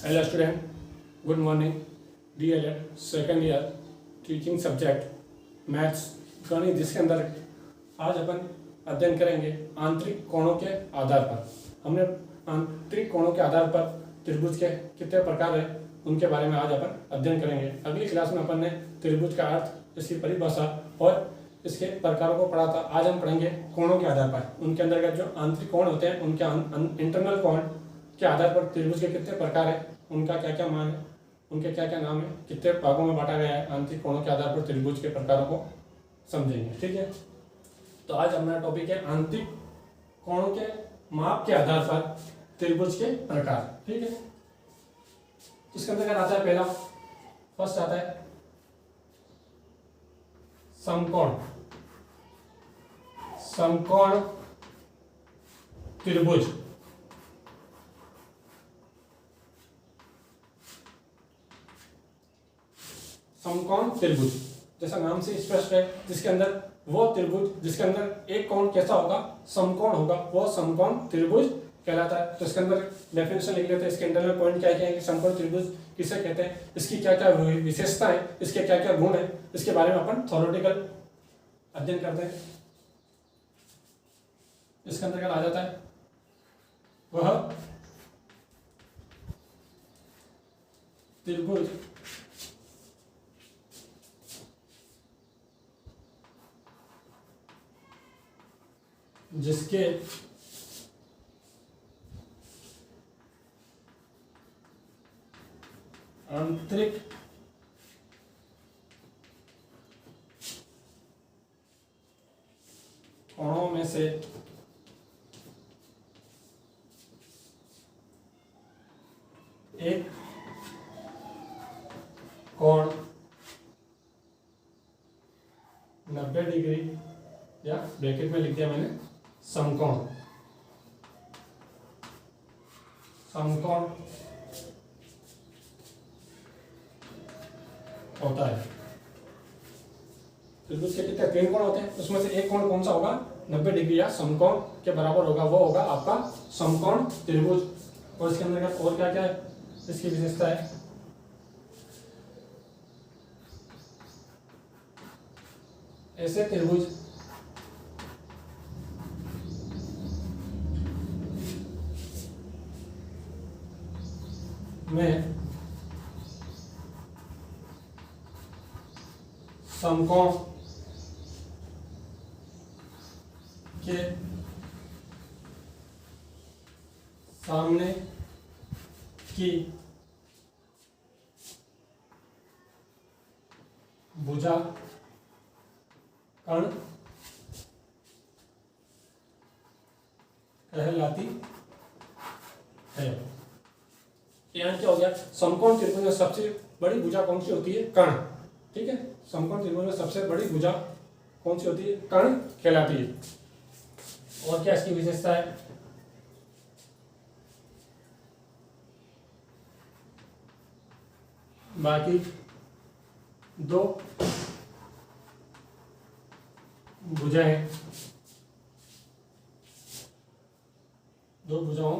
Hello student, good morning. DLED second year teaching subject maths गणित, जिसके अंदर आज अपन अध्ययन करेंगे आंतरिक कोणों के आधार पर। हमने आंतरिक कोणों के आधार पर त्रिभुज के कितने प्रकार है उनके बारे में आज अपन अध्ययन करेंगे। अगली क्लास में अपन ने त्रिभुज का अर्थ, इसकी परिभाषा और इसके प्रकारों को पढ़ा था। आज हम पढ़ेंगे कोणों के आधार पर, उनके अंतर्गत जो आंतरिक कोण होते हैं उनके इंटरनल कोण के आधार पर त्रिभुज के कितने प्रकार है, उनका क्या क्या मान है, उनके क्या क्या नाम है, कितने भागों में बांटा गया है, आंतरिक कोणों के आधार पर त्रिभुज के प्रकारों को समझेंगे। ठीक है, तो आज हमारा टॉपिक है आंतरिक कोणों के माप के आधार पर त्रिभुज के प्रकार। ठीक है, तो इसके अंदर आता है पहला, फर्स्ट आता है समकोण। समकोण त्रिभुज। समकोण त्रिभुज जैसा नाम से स्पष्ट है, जिसके अंदर वो त्रिभुज जिसके अंदर एक कोण कैसा होगा, समकोण होगा, वो समकोण त्रिभुज कहलाता है। तो इसके अंदर डेफिनेशन लिख लेते हैं, इसके इंटरनल पॉइंट क्या क्या है कि समकोण त्रिभुज किसे कहते हैं, इसकी क्या क्या विशेषता है, इसके क्या क्या गुण है, इसके बारे में अपन थ्योरेटिकल अध्ययन करते हैं। इसके अंदर क्या आ जाता है, वह त्रिभुज जिसके आंतरिक कोणों में से एक कोण 90 डिग्री, या ब्रैकेट में लिख दिया मैंने समकोण। समकोण होता है। त्रिभुज के कितने तीन कोण होते हैं, उसमें से एक कोण कौन सा होगा, 90 डिग्री या समकोण के बराबर होगा, वो होगा आपका समकोण त्रिभुज। और इसके अंदर और क्या क्या है, इसकी विशेषता है, ऐसे त्रिभुज में समकोण के सामने की भुजा कर्ण कहलाती है। यहाँ क्या हो गया, समकोण त्रिभुज में सबसे बड़ी भुजा कौन सी होती है, कर्ण। ठीक है, समकोण त्रिभुज में सबसे बड़ी भुजा कौन सी होती है, कर्ण कहलाती है। और क्या इसकी विशेषता है, बाकी दो भुजाएं, दो भुजाओं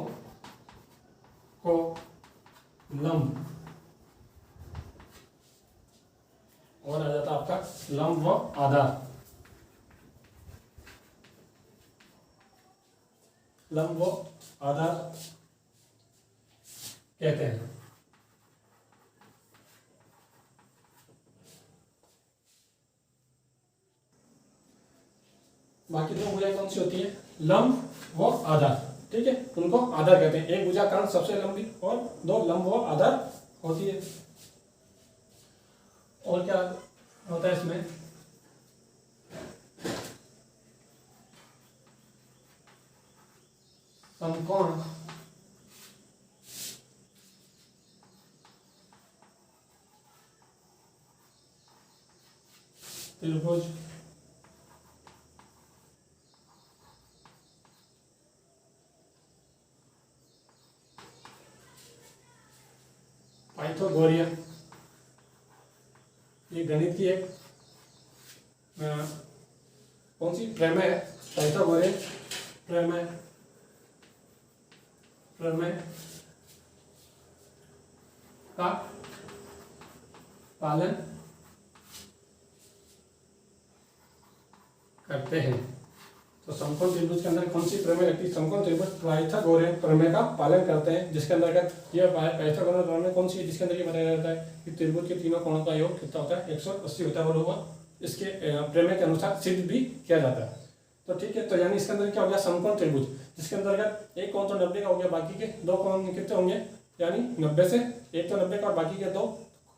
को लंब, और आ जाता आपका लंब व आधार। लंब व आधार कहते हैं। बाकी दो भुजाएं कौन सी होती है, लंब व आधार। ठीक है, उनको आधार कहते हैं। एक भुजा कर्ण सबसे लंबी और दो लंब व आधार होती है। और क्या होता है इसमें, समकोण त्रिभुज पाइथागोरियन, ये गणित की एक कौन सी प्रमेय है, पाइथागोरस प्रमेय। प्रमेय का पालन करते हैं। तो समकोण त्रिभुज के अंदर कौन सी प्रमेय लगती है? समकोण त्रिभुज पाइथागोरन प्रमेय का पालन करते हैं, जिसके अंतर्गत यह पाइथागोरन प्रमेय कौन सी है? जिसके अंदर ये बताया जाता है कि त्रिभुज के तीनों कोणों का योग कितना होता है? 180 होता है। और वो इसके प्रमेय के अनुसार सिद्ध भी किया जाता है। तो ठीक है, तो यानी इसके अंदर क्या हो गया? समकोण त्रिभुज, जिसके अंतर्गत एक कोण तो 90 का हो गया, बाकी के दो कोण कितने होंगे? यानी 90 से एक तो 90 का और बाकी के दो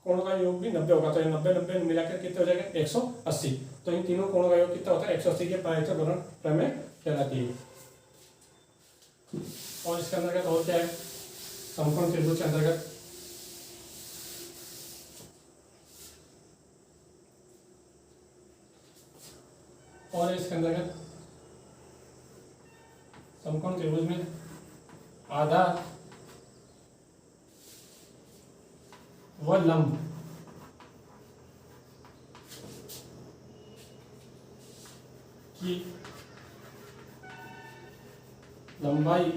कोणों का योग भी 90 होगा। तो ये 90 मिलाकर कितने हो जाएगा? 180। तो इन तीनों कोणों का योग कितना होता है? 180 के पाइथागोरन प्रमेय कहलाती है। और इसके अंतर्गत और क्या है? समकोण त्रिभुज के अंतर्गत और इसके अंतर्गत समकोण त्रिभुज में आधार व लंब की लंबाई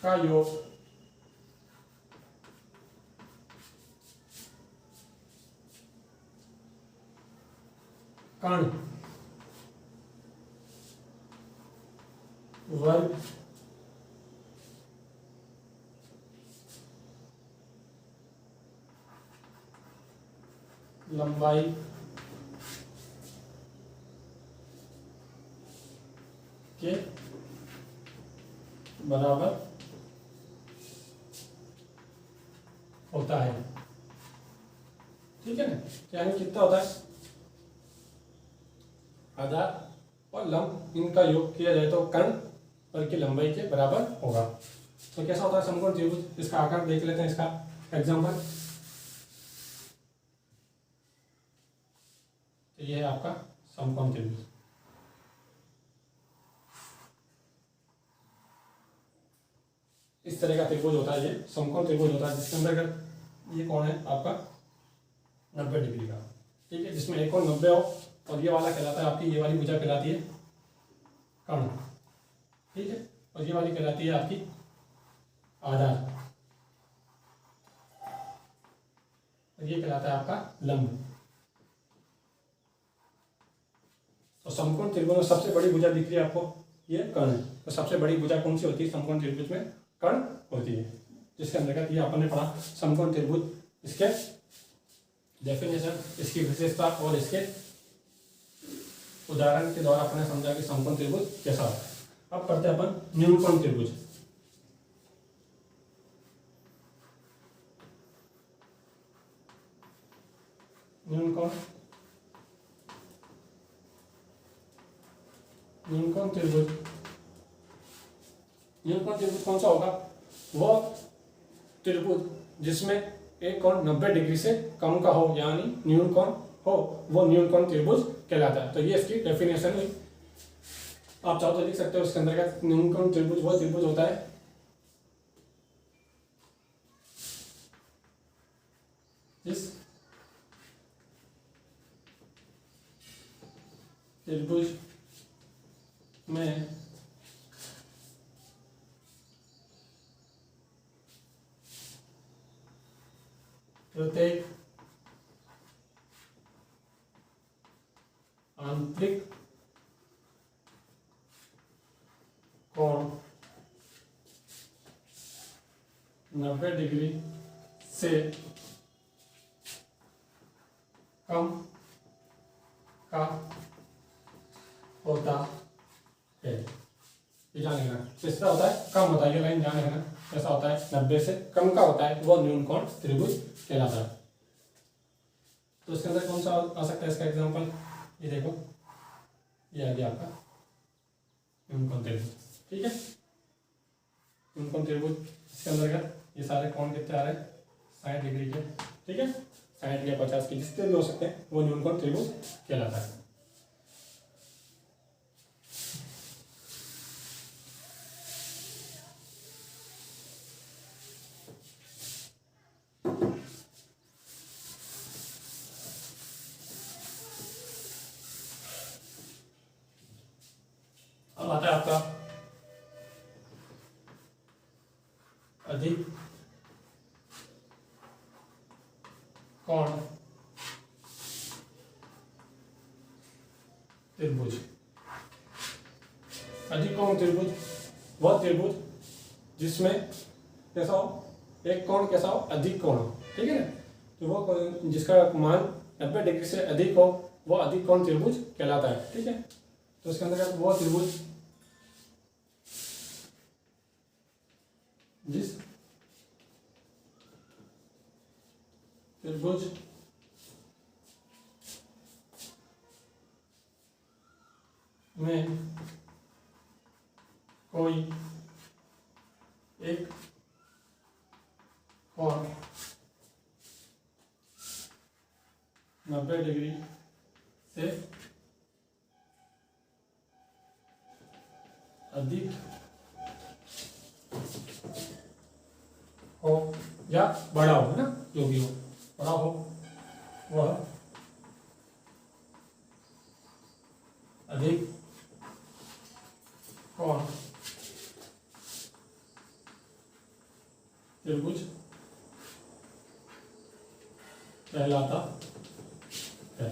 का योग कर्ण वर्ग लंबाई के बराबर होता है। ठीक है ना? यानी कितना होता है? आधार और लंब इनका योग किया जाए तो कर्ण वर्ग की लंबाई के बराबर होगा। तो कैसा होता है समकोण त्रिभुज? इसका आकार देख लेते हैं, इसका एग्जांपल। तो ये है आपका समकोण त्रिभुज। इस तरह का त्रिभुज होता है, ये समकोण त्रिभुज होता है, जिसके अंदर ये कोण है आपका 90 डिग्री का। ठीक है, जिसमें एक कोण 90 हो और ये वाला कहलाता है आपकी, ये वाली भुजा कहलाती है कर्ण। ठीक है, और ये वाली कहलाती है आपकी आधार, और ये कहलाता है आपका लंब। तो समकोण त्रिभुज में सबसे बड़ी भुजा दिख रही है आपको, ये कर्ण है। तो सबसे बड़ी भुजा कौन सी होती है समकोण त्रिभुज में? कर्ण होती है, जिसके अंतर्गत ये अपन ने पढ़ा समकोण त्रिभुज, इसके डेफिनेशन, इसकी विशेषता और इसके उदाहरण के द्वारा अपने समझा कि समकोण त्रिभुज कैसा होता है। अब पढ़ते हैं अपन न्यूनकोण त्रिभुज। न्यूनकोण त्रिभुज, न्यूनकोण त्रिभुज कौन सा होगा? वो त्रिभुज जिसमें एक कोण 90 डिग्री से कम का हो, यानी न्यूनकोण हो, वो न्यूनकोण त्रिभुज कहलाता है। तो ये इसकी डेफिनेशन हुई। आप चाहो तो लिख सकते हो इसके अंदर न्यूनकोण त्रिभुज वो त्रिभुज होता है जिस त्रिभुज में प्रत्येक आंतरिक कोण 90 डिग्री से कम का होता है। ये ध्यान रखना, तीसरा होता है कम होता है, ये लाइन ध्यान रखना। ऐसा होता है 90 से कम का होता है, वो न्यूनकोण त्रिभुज कहलाता है। तो इसके अंदर कौन सा आ सकता है इसका एग्जांपल? ये देखो, ये आ गया आपका न्यूनकोण त्रिभुज। ठीक है, न्यूनकोण त्रिभुज इसके अंतर्गत ये सारे कोण कितने आ रहे हैं? 60 डिग्री के। ठीक है, 60 या 50 के जितने भी हो सकते हैं वो न्यूनकोण त्रिभुज कहलाता है। अब आता है आपका अधिक कोण त्रिभुज। अधिकोण त्रिभुज वह त्रिभुज जिसमें कैसा हो, एक कोण कैसा हो, अधिक कोण हो, ठीक है ना। तो वो जिसका मान 90 डिग्री से अधिक हो वो अधिक कोण त्रिभुज कहलाता है, ठीक है। तो इसके अंदर वो त्रिभुज जिस त्रिभुज में कोई एक कोण 90 डिग्री से अधिक हो या बड़ा हो, है ना, जो भी हो, बड़ा हो, वह अधिक कोण त्रिभुज कहलाता है।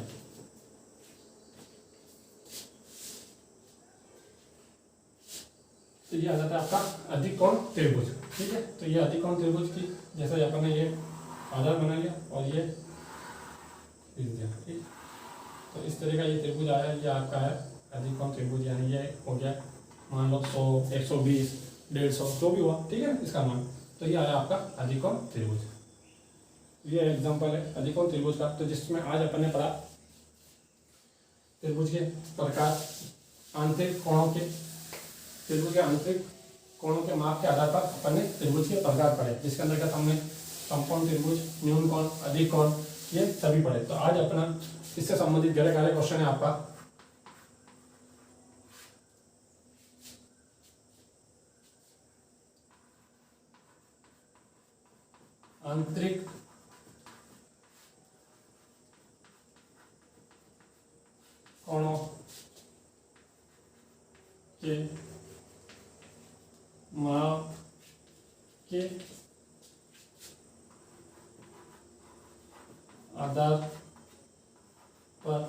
तो ये आ जाता है आपका अधिक कोण त्रिभुज, ठीक है। तो ये अधिक कोण त्रिभुज की जैसे अपन ने ये आधार बना लिया और ये खींच दिया, ठीक। तो इस तरह का ये त्रिभुज आया, ये आपका है अधिक कोण त्रिभुज, यानी ये हो गया मान लो 100, 120, 150 जो भी हुआ, ठीक है इसका मान। तो ये आया आपका अधिक कोण त्रिभुज। ये एग्जांपल है अधिक कोण त्रिभुज का। तो जिसमें आज अपन ने पढ़ा त्रिभुज के प्रकार, आंतरिक कोणों के, त्रिभुज के आंतरिक कोणों के माप के आधार पर अपन ने त्रिभुज के प्रकार पढ़े, जिसके अंतर्गत हमने समकोण त्रिभुज, न्यून कोण, अधिक कोण, ये सभी पढ़े। तो आज अपना इससे संबंधित गहरे गहरे क्वेश्चन है आपका आंतरिक कोणों के माप के आधार पर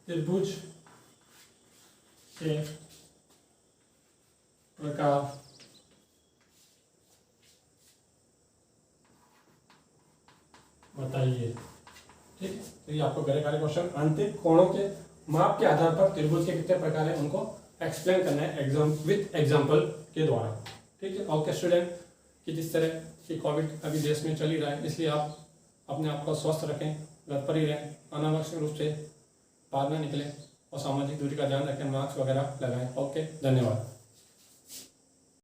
त्रिभुज के प्रकार बताइए, ठीक है। तो ये आपको गहरे गहरे क्वेश्चन आंतरिक कोणों के माप के आधार पर त्रिभुज के कितने प्रकार हैं उनको एक्सप्लेन करना है एग्जाम विथ एग्जाम्पल के द्वारा, ठीक है। ओके स्टूडेंट, कि जिस तरह की कोविड अभी देश में चल ही रहा है, इसलिए आप अपने आप को स्वस्थ रखें, घर पर ही रहें, अनावश्यक रूप से बाहर न निकलें और सामाजिक दूरी का ध्यान रखें, मास्क वगैरह लगाएं। ओके, धन्यवाद।